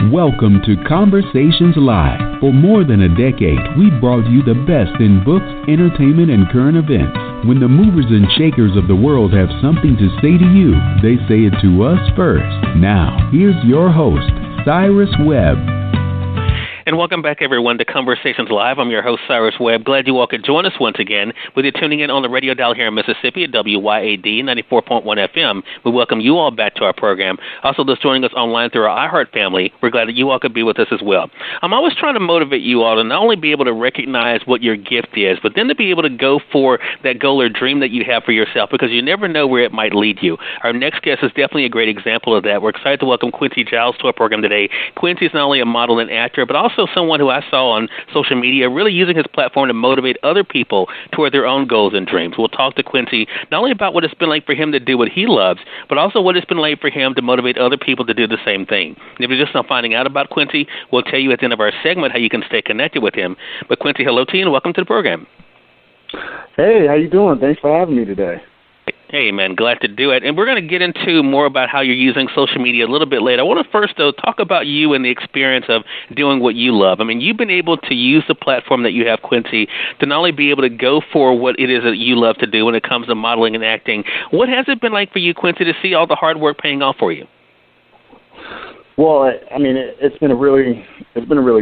Welcome to Conversations Live. For more than a decade, we've brought you the best in books, entertainment, and current events. When the movers and shakers of the world have something to say to you, they say it to us first. Now, here's your host, Cyrus Webb. And welcome back, everyone, to Conversations Live. I'm your host, Cyrus Webb. Glad you all could join us once again. Whether you're tuning in on the radio dial here in Mississippi at WYAD 94.1 FM, we welcome you all back to our program. Also, those joining us online through our iHeart family, we're glad that you all could be with us as well. I'm always trying to motivate you all to not only be able to recognize what your gift is, but then to be able to go for that goal or dream that you have for yourself, because you never know where it might lead you. Our next guest is definitely a great example of that. We're excited to welcome Quincy Giles to our program today. Quincy is not only a model and actor, but also someone who I saw on social media really using his platform to motivate other people toward their own goals and dreams. We'll talk to Quincy not only about what it's been like for him to do what he loves, but also what it's been like for him to motivate other people to do the same thing. And if you're just now finding out about Quincy, we'll tell you at the end of our segment how you can stay connected with him. But Quincy, hello to you and welcome to the program. Hey, how you doing? Thanks for having me today. Hey, man, glad to do it. And we're going to get into more about how you're using social media a little bit later. I want to first, though, talk about you and the experience of doing what you love. I mean, you've been able to use the platform that you have, Quincy, to not only be able to go for what it is that you love to do when it comes to modeling and acting. What has it been like for you, Quincy, to see all the hard work paying off for you? Well, I mean, it's been a really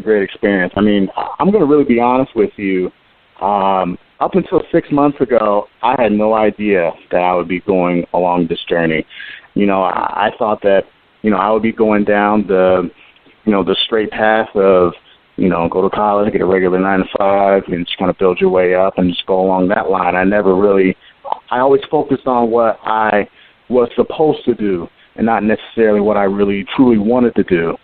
great experience. I mean, I'm going to really be honest with you. Up until 6 months ago, I had no idea that I would be going along this journey. You know, I thought that, I would be going down the straight path of, go to college, get a regular 9 to 5, and just kind of build your way up and just go along that line. I always focused on what I was supposed to do and not necessarily what I really truly wanted to do.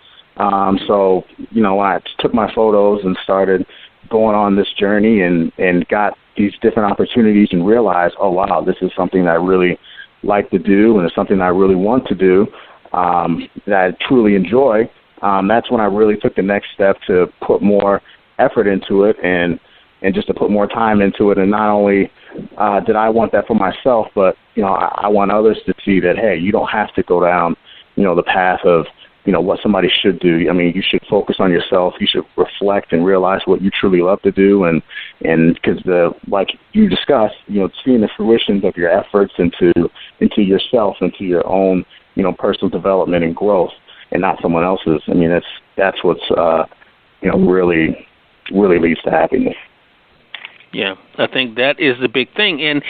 So, I took my photos and started going on this journey and got these different opportunities and realized, oh, wow, this is something that I really like to do and it's something that I really want to do, that I truly enjoy. That's when I really took the next step to put more effort into it and just to put more time into it. And not only did I want that for myself, but, I want others to see that, hey, you don't have to go down, the path of, what somebody should do. I mean, you should focus on yourself. You should reflect and realize what you truly love to do. And because like you discussed, seeing the fruitions of your efforts into yourself, into your own, personal development and growth and not someone else's. I mean, that's what's, really leads to happiness. Yeah, I think that is the big thing. And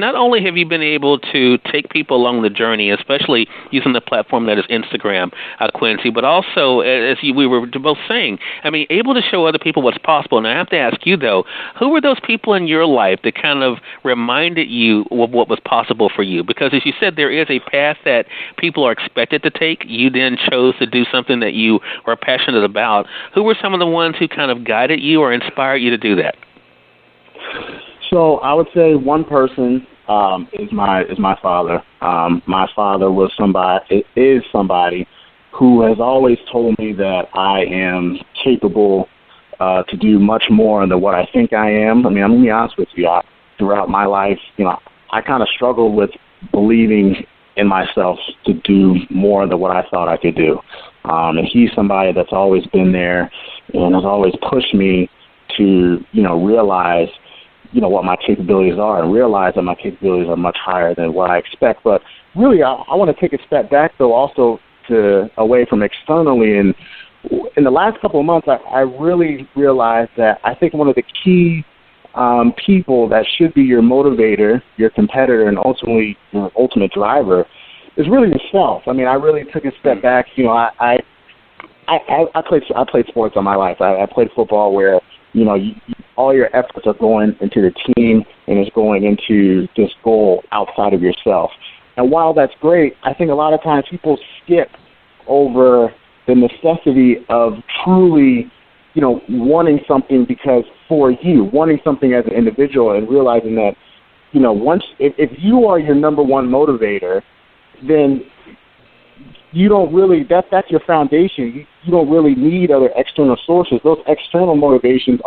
not only have you been able to take people along the journey, especially using the platform that is Instagram, Quincy, but also, as we were both saying, I mean, able to show other people what's possible. And I have to ask you, though, who were those people in your life that kind of reminded you of what was possible for you? Because, as you said, there is a path that people are expected to take. You then chose to do something that you were passionate about. Who were some of the ones who kind of guided you or inspired you to do that? So I would say one person is my father. My father is somebody who has always told me that I am capable to do much more than what I think I am. I mean, I'm going to be honest with you. Throughout my life, I kind of struggled with believing in myself to do more than what I thought I could do. And he's somebody that's always been there and has always pushed me to, realize what my capabilities are and realize that my capabilities are much higher than what I expect. But really, I want to take a step back, though, also away from externally. And in the last couple of months, I really realized that I think one of the key people that should be your motivator, your competitor, and ultimately your ultimate driver is really yourself. I mean, I really took a step back. I played sports all my life. I played football where, all your efforts are going into the team and it's going into this goal outside of yourself. And while that's great, I think a lot of times people skip over the necessity of truly, wanting something because for you, wanting something as an individual and realizing that, if you are your number one motivator, then you don't really, that's your foundation. You don't really need other external sources. Those external motivations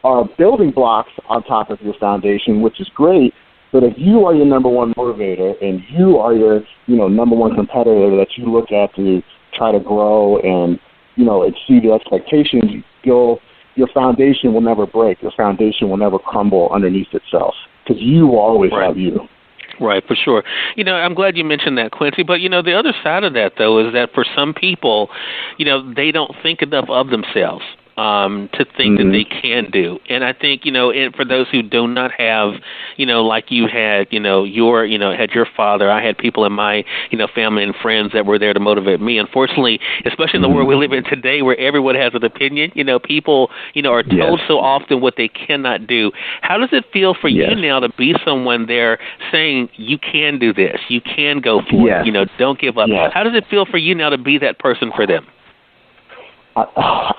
are building blocks on top of your foundation, which is great. But if you are your number one motivator and you are your, number one competitor that you look at to try to grow and exceed your expectations, your foundation will never break. Your foundation will never crumble underneath itself because you will always have you. Right, for sure. I'm glad you mentioned that, Quincy. But, the other side of that, though, is that for some people, they don't think enough of themselves to think that they can do. And I think, for those who do not have, like you had, had your father, I had people in my, family and friends that were there to motivate me. Unfortunately, especially in the world we live in today where everyone has an opinion, people, are told so often what they cannot do. How does it feel for you now to be someone there saying you can do this, you can go for it, don't give up? How does it feel for you now to be that person for them?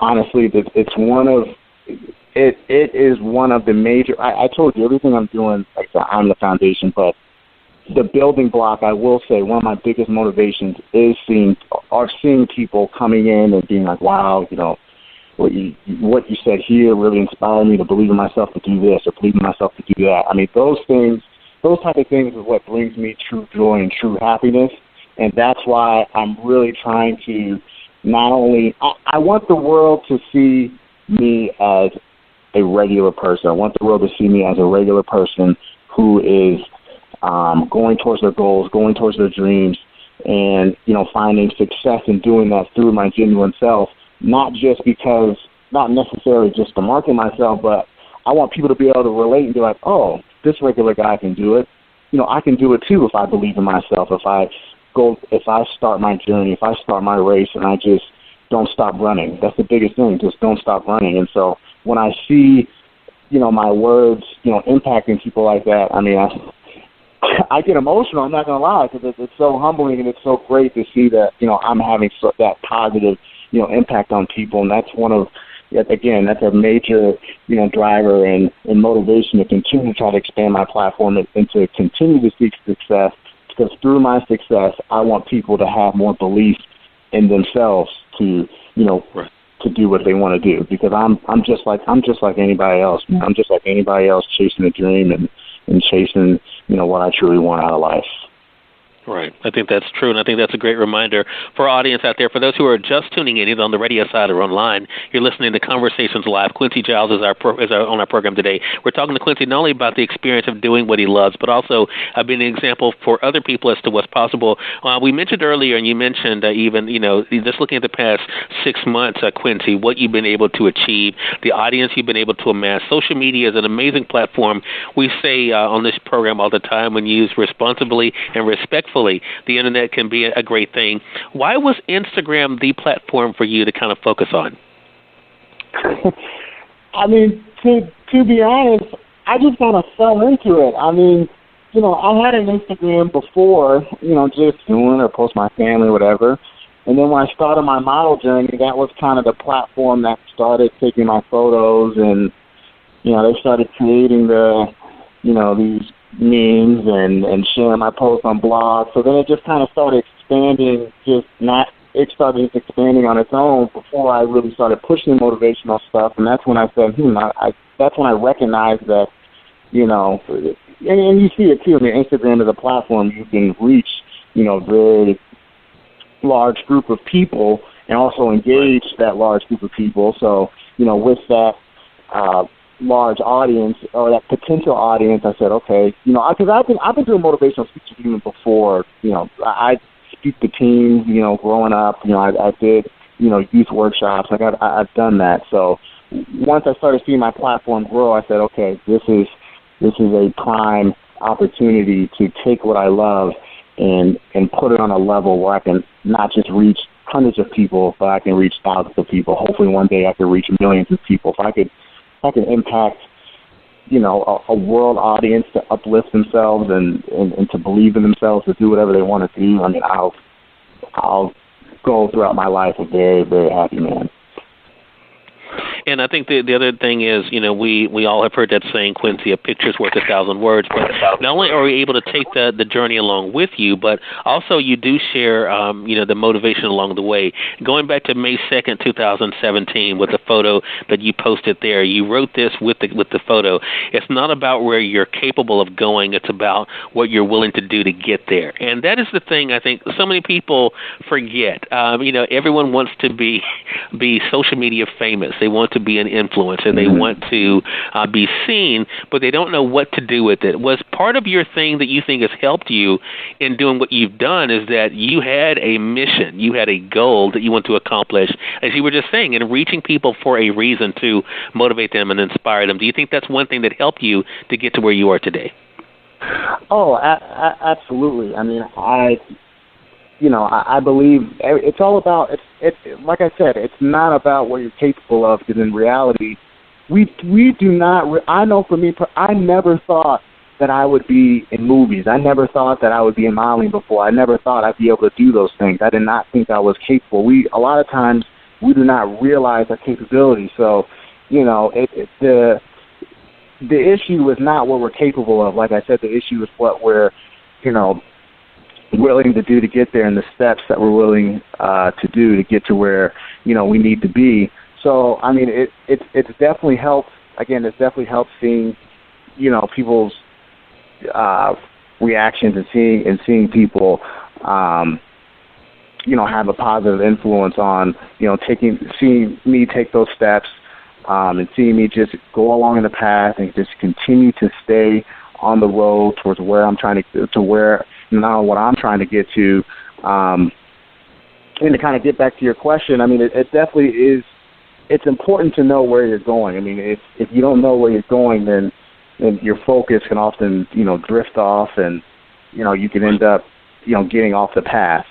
Honestly, it's it is one of the major. I told you everything I'm doing. Like I'm the foundation, but the building block. I will say one of my biggest motivations is seeing people coming in and being like, wow, what you said here really inspired me to believe in myself to do this or believe in myself to do that. I mean, those type of things is what brings me true joy and true happiness, and that's why I'm really trying to. Not only, I want the world to see me as a regular person. I want the world to see me as a regular person who is going towards their goals, going towards their dreams, and, finding success in doing that through my genuine self, not necessarily just to market myself, but I want people to be able to relate and be like, oh, this regular guy can do it. I can do it too if I believe in myself, if I start my journey, if I start my race and I just don't stop running. That's the biggest thing, just don't stop running. And so when I see, my words, impacting people like that, I mean, I get emotional, I'm not going to lie, because it's so humbling and it's so great to see that, I'm having that positive, impact on people. And that's that's a major, driver and motivation to continue to try to expand my platform and to continue to seek success. Because through my success, I want people to have more belief in themselves to, to do what they want to do. Because I'm just like anybody else. I'm just like anybody else chasing a dream and chasing, what I truly want out of life. Right. I think that's true, and I think that's a great reminder for our audience out there. For those who are just tuning in, either on the radio side or online, you're listening to Conversations Live. Quincy Giles is on our program today. We're talking to Quincy not only about the experience of doing what he loves, but also being an example for other people as to what's possible. We mentioned earlier, and you mentioned even, just looking at the past 6 months, Quincy, what you've been able to achieve, the audience you've been able to amass. Social media is an amazing platform. We say on this program all the time, when used responsibly and respectfully, the internet can be a great thing. Why was Instagram the platform for you to kind of focus on? I mean, to be honest, I just kind of fell into it. I mean, I had an Instagram before, just doing or post my family, whatever. And then when I started my model journey, that was kind of the platform that started taking my photos and, they started creating these memes and sharing my posts on blogs. So then it just kind of started expanding, it started expanding on its own before I really started pushing the motivational stuff. And that's when I said, that's when I recognized that, and you see it too. I mean, Instagram is a platform you can reach, very large group of people and also engage that large group of people. So, with that, large audience or that potential audience, I said, okay, because I've been doing motivational speeches even before. I speak to teams. Growing up, I did youth workshops. I've done that. So once I started seeing my platform grow, I said, okay, this is a prime opportunity to take what I love and put it on a level where I can not just reach hundreds of people, but I can reach thousands of people. Hopefully one day I can reach millions of people. If I can impact, a world audience to uplift themselves and to believe in themselves, to do whatever they want to do. I mean, I'll go throughout my life a very, very happy man. And I think the other thing is, we all have heard that saying, Quincy, a picture's worth 1,000 words. But not only are we able to take the journey along with you, but also you do share, the motivation along the way. Going back to May 2nd, 2017, with the photo that you posted there, you wrote this with the photo. It's not about where you're capable of going. It's about what you're willing to do to get there. And that is the thing I think so many people forget. Everyone wants to be social media famous. They want to be an influencer. They want to be seen, but they don't know what to do with it. Was part of your thing that you think has helped you in doing what you've done is that you had a mission, you had a goal that you want to accomplish, as you were just saying, and reaching people for a reason to motivate them and inspire them. Do you think that's one thing that helped you to get to where you are today? Oh, absolutely. I mean, I believe it's all about, it's like I said, it's not about what you're capable of, because in reality, we do not, I know for me, I never thought that I would be in movies. I never thought that I would be in modeling before. I never thought I'd be able to do those things. I did not think I was capable. A lot of times, we do not realize our capability. So, the issue is not what we're capable of. Like I said, the issue is what we're, willing to do to get there, and the steps that we're willing to do to get to where, we need to be. So, I mean, it's definitely helped. Again, it's definitely helped seeing, people's reactions and seeing people, have a positive influence on, seeing me take those steps, and seeing me just go along in the path and just continue to stay on the road towards where I'm trying to where, not what I'm trying to get to. And to kind of get back to your question, I mean, it definitely is, it's important to know where you're going. I mean, if you don't know where you're going, then your focus can often, drift off, and, you can end up, getting off the path.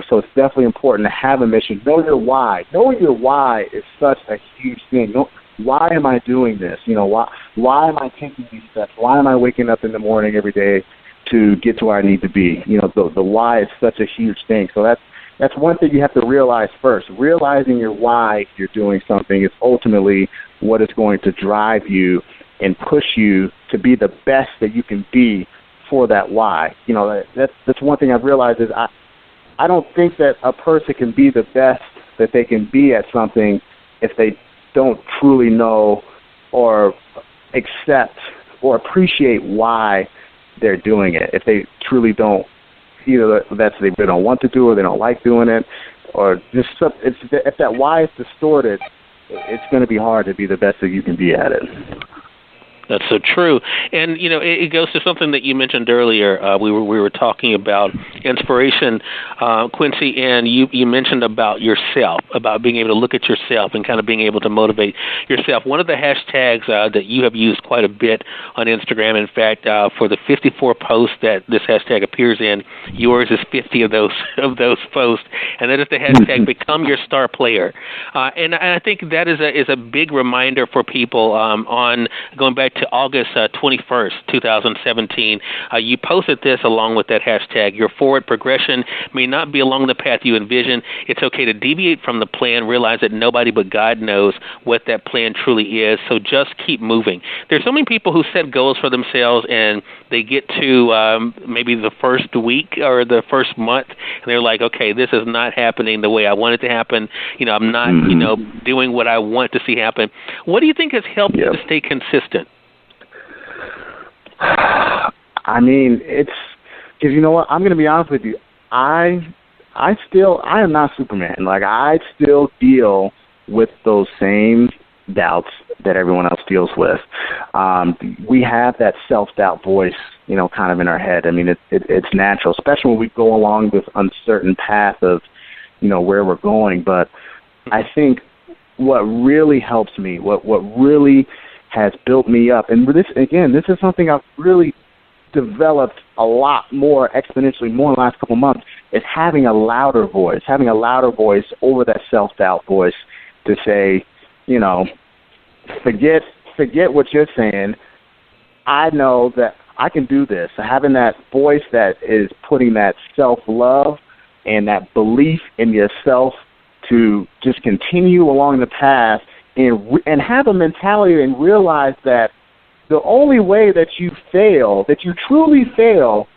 So it's definitely important to have a mission. Know your why. Knowing your why is such a huge thing. Why am I doing this? Why am I taking these steps? Why am I waking up in the morning every day to get to where I need to be? The why is such a huge thing. So that's one thing you have to realize first. Realizing your why you're doing something is ultimately what is going to drive you and push you to be the best that you can be for that why. That's one thing I've realized is I don't think that a person can be the best that they can be at something if they don't truly know or accept or appreciate why they're doing it. If they truly don't, either that's they don't want to do or they don't like doing it, or just if that why is distorted, it's going to be hard to be the best that you can be at it. That's so true. And, it goes to something that you mentioned earlier. We were talking about inspiration, Quincy, and you mentioned about yourself, about being able to look at yourself and kind of being able to motivate yourself. One of the hashtags that you have used quite a bit on Instagram, in fact, for the 54 posts that this hashtag appears in, yours is 50 of those posts, and that is the hashtag Become Your Star Player. And I think that is a big reminder for people on going back to August 21st, 2017. You posted this along with that hashtag. Your forward progression may not be along the path you envision. It's okay to deviate from the plan. Realize that nobody but God knows what that plan truly is. So just keep moving. There's so many people who set goals for themselves and they get to maybe the first week or the first month, and they're like, okay, this is not happening the way I want it to happen. I'm not, doing what I want to see happen. What do you think has helped you to stay consistent? I mean, it's because you know what? I'm going to be honest with you. I am not Superman. Like, I still deal with those same doubts that everyone else deals with. We have that self-doubt voice, kind of in our head. I mean, it's natural, especially when we go along this uncertain path of, where we're going. But I think what really helps me, what really has built me up, and this is something I've really developed a lot more, exponentially more in the last couple of months, is having a louder voice over that self-doubt voice to say, forget what you're saying. I know that I can do this. So having that voice that is putting that self-love and that belief in yourself to just continue along the path, and have a mentality and realize that the only way that you fail, that you truly fail,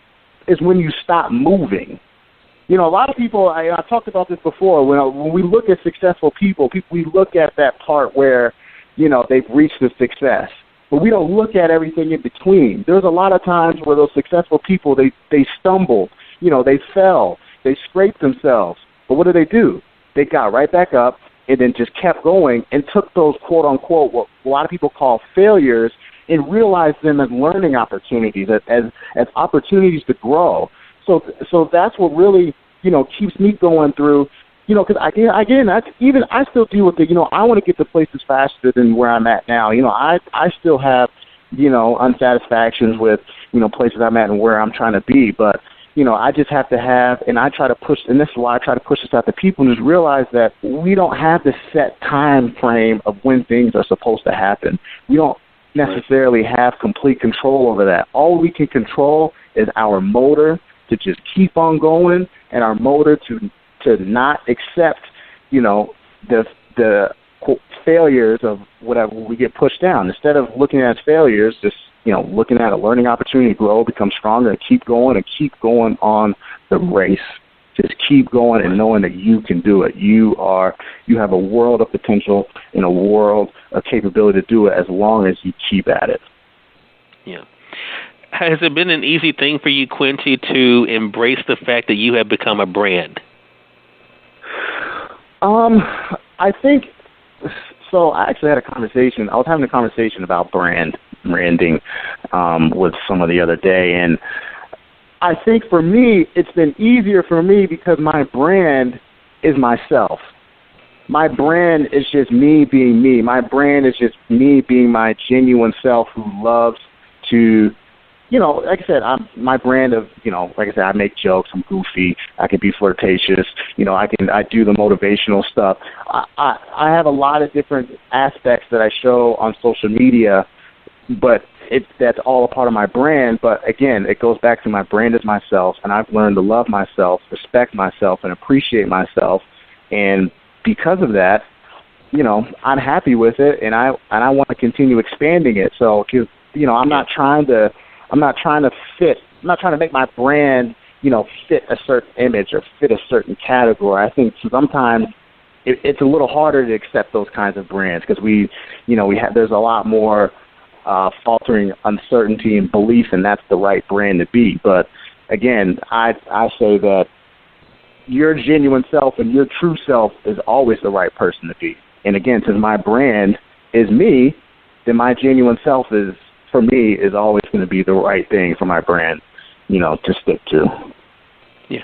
is when you stop moving. You know, a lot of people, I talked about this before, when we look at successful people, we look at that part where, you know, they've reached the success. But we don't look at everything in between. There's a lot of times where those successful people, they stumbled, you know, they fell, they scraped themselves. But what do? They got right back up and then just kept going and took those, quote-unquote, what a lot of people call failures, and realized them as learning opportunities, as opportunities to grow. So that's what really, you know, keeps me going through, you know, because again, I still deal with it. You know, I want to get to places faster than where I'm at now. You know, I still have, you know, unsatisfactions with, you know, places I'm at and where I'm trying to be. But, you know, I just have to have, and I try to push, and this is why I try to push this out to people, and just realize that we don't have this set time frame of when things are supposed to happen. We don't necessarily have complete control over that. All we can control is our motor to just keep on going, and our motor to not accept, you know, the failures of whatever we get pushed down. Instead of looking at failures, just, you know, looking at a learning opportunity to grow, become stronger, and keep going on the race. Just keep going and knowing that you can do it. You have a world of potential and a world of capability to do it as long as you keep at it. Yeah. Has it been an easy thing for you, Quincy, to embrace the fact that you have become a brand? I think so. I actually had a conversation. I was having a conversation about branding with someone the other day, and I think for me, it's been easier for me because my brand is myself. My brand is just me being me. My brand is just me being my genuine self who loves to, you know, like I said, my brand of, you know, like I said, I make jokes, I'm goofy, I can be flirtatious, you know, I do the motivational stuff. I have a lot of different aspects that I show on social media, but that's all a part of my brand. But again, it goes back to my brand is myself, and I've learned to love myself, respect myself, and appreciate myself. And because of that, you know, I'm happy with it, and I want to continue expanding it. So, cause, you know, I'm not trying to make my brand, you know, fit a certain image or fit a certain category. I think sometimes it's a little harder to accept those kinds of brands because there's a lot more faltering uncertainty and belief, and that's the right brand to be. But again, I say that your genuine self and your true self is always the right person to be. And again, since my brand is me, then my genuine self is always going to be the right thing for my brand, you know, to stick to. Yeah.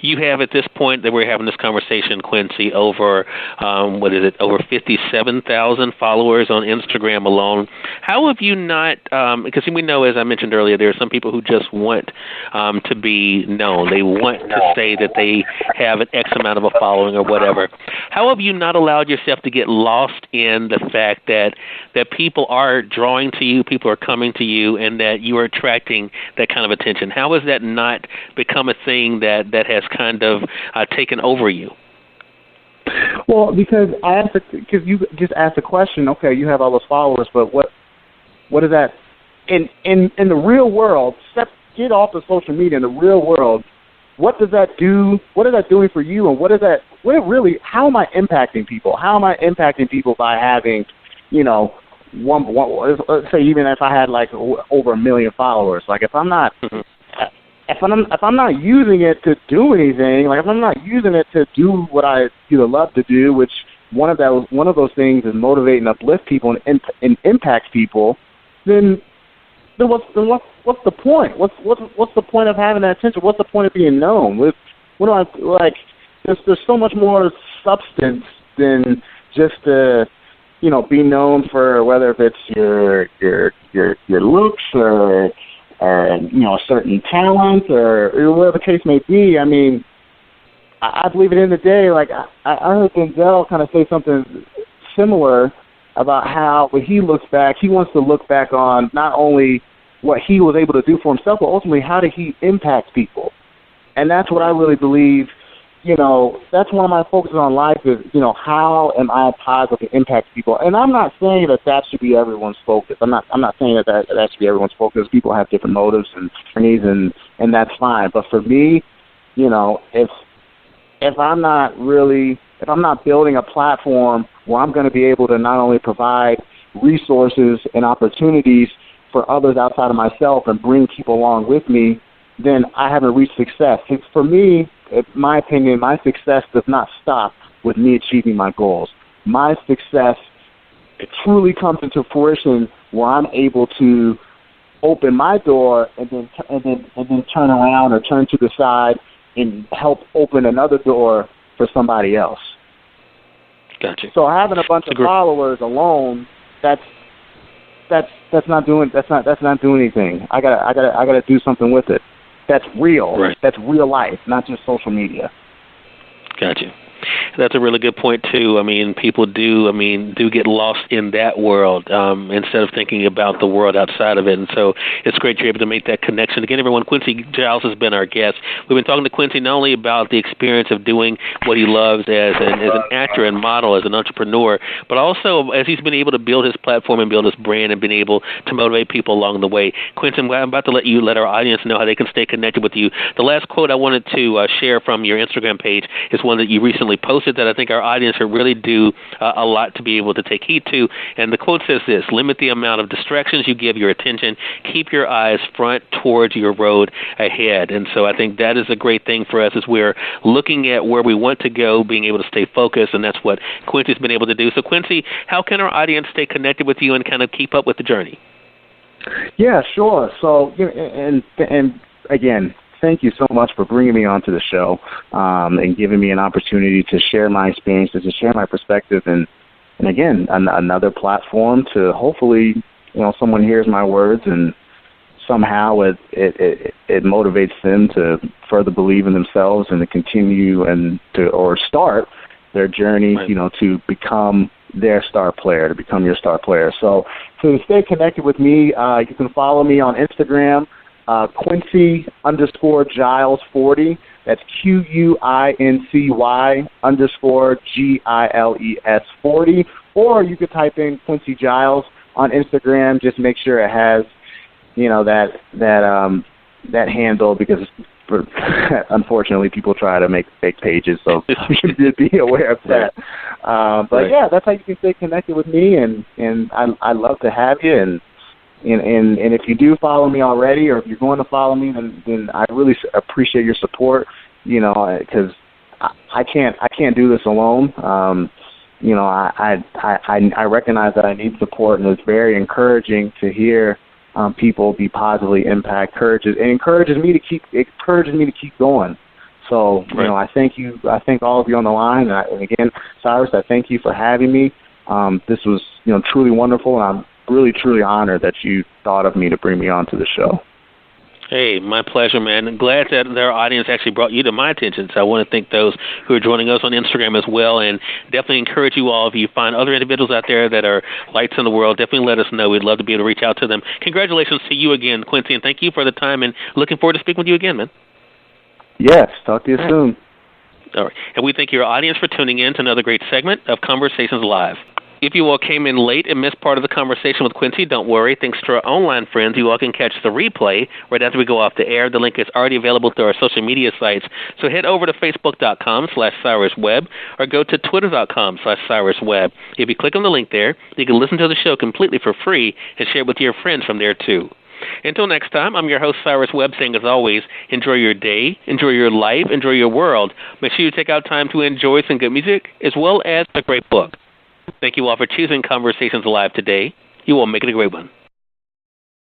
You have at this point that we're having this conversation, Quincy, over, over 57,000 followers on Instagram alone. How have you not, because we know, as I mentioned earlier, there are some people who just want to be known. They want to say that they have an X amount of a following or whatever. How have you not allowed yourself to get lost in the fact that people are drawing to you, people are coming to you, and that you are attracting that kind of attention? How has that not become a thing that has kind of taken over you? Well, because you just asked the question. Okay, you have all those followers, but what is that in the real world? Get off of social media. In the real world, what does that do? What is that doing for you? And how am I impacting people? How am I impacting people by having, you know, one let's say even if I had like over 1 million followers, like if I'm not. Mm-hmm. If I'm not using it to do anything, like if I'm not using it to do what I love to do, which one of those things is motivate and uplift people and impact people, then what's the point? What's the point of having that attention? What's the point of being known? There's so much more substance than just be known for whether if it's your looks or a certain talent or whatever the case may be. I mean, I believe at the end of the day, like I heard Denzel kind of say something similar about how when he looks back, he wants to look back on not only what he was able to do for himself, but ultimately how did he impact people. And that's what I really believe, that's one of my focuses on life is, how am I positive to impact people? And I'm not saying that should be everyone's focus. I'm not saying that should be everyone's focus. People have different motives and journeys, and that's fine. But for me, if I'm not building a platform where I'm going to be able to not only provide resources and opportunities for others outside of myself and bring people along with me, then I haven't reached success. For me, in my opinion, my success does not stop with me achieving my goals. My success truly comes into fruition where I'm able to open my door and then turn around or turn to the side and help open another door for somebody else. Gotcha. So having a bunch of followers alone, that's not doing anything. I gotta do something with it. That's real. Right. That's real life, not just social media. Gotcha. That's a really good point too. I mean, people do get lost in that world instead of thinking about the world outside of it. And so it's great you're able to make that connection. Again, everyone, Quincy Giles has been our guest. We've been talking to Quincy not only about the experience of doing what he loves as an actor and model, as an entrepreneur, but also as he's been able to build his platform and build his brand and been able to motivate people along the way. Quincy, I'm about to let our audience know how they can stay connected with you. The last quote I wanted to share from your Instagram page is one that you recently posted that I think our audience should really do a lot to be able to take heed to. And the quote says this: limit the amount of distractions you give your attention. Keep your eyes front towards your road ahead. And so I think that is a great thing for us as we're looking at where we want to go, being able to stay focused, and that's what Quincy's been able to do. So, Quincy, how can our audience stay connected with you and kind of keep up with the journey? Yeah, sure. So, and again, thank you so much for bringing me onto the show and giving me an opportunity to share my experiences, to share my perspective, and again, another platform to hopefully, someone hears my words and somehow it motivates them to further believe in themselves and to continue or start their journey, right, to become their star player, to become your star player. So to stay connected with me, you can follow me on Instagram, Quincy_Giles40. That's QUINCY_GILES40. Or you could type in Quincy Giles on Instagram. Just make sure it has, that handle, because unfortunately people try to make fake pages, so you should be aware of that. But yeah, that's how you can stay connected with me, and I'd love to have you. And if you do follow me already, or if you're going to follow me, then I really appreciate your support. Because I can't do this alone. I recognize that I need support, and it's very encouraging to hear people be positively impacted. It encourages me to keep going. So I thank you. I thank all of you on the line, and again, Cyrus, I thank you for having me. This was truly wonderful, and I'm really truly honored that you thought of me to bring me onto the show. Hey, my pleasure, man. I'm glad that their audience actually brought you to my attention. So I want to thank those who are joining us on Instagram as well, and definitely encourage you all, if you find other individuals out there that are lights in the world, definitely let us know. We'd love to be able to reach out to them. Congratulations to you again, Quincy, and thank you for the time, and looking forward to speaking with you again, man. Yes, talk to you soon. All right. And we thank your audience for tuning in to another great segment of Conversations Live. If you all came in late and missed part of the conversation with Quincy, don't worry. Thanks to our online friends, you all can catch the replay right after we go off the air. The link is already available through our social media sites. So head over to Facebook.com/Cyrus Webb or go to Twitter.com/Cyrus Webb. If you click on the link there, you can listen to the show completely for free and share it with your friends from there too. Until next time, I'm your host, Cyrus Webb, saying as always, enjoy your day, enjoy your life, enjoy your world. Make sure you take out time to enjoy some good music as well as a great book. Thank you all for choosing Conversations Live today. You all make it a great one.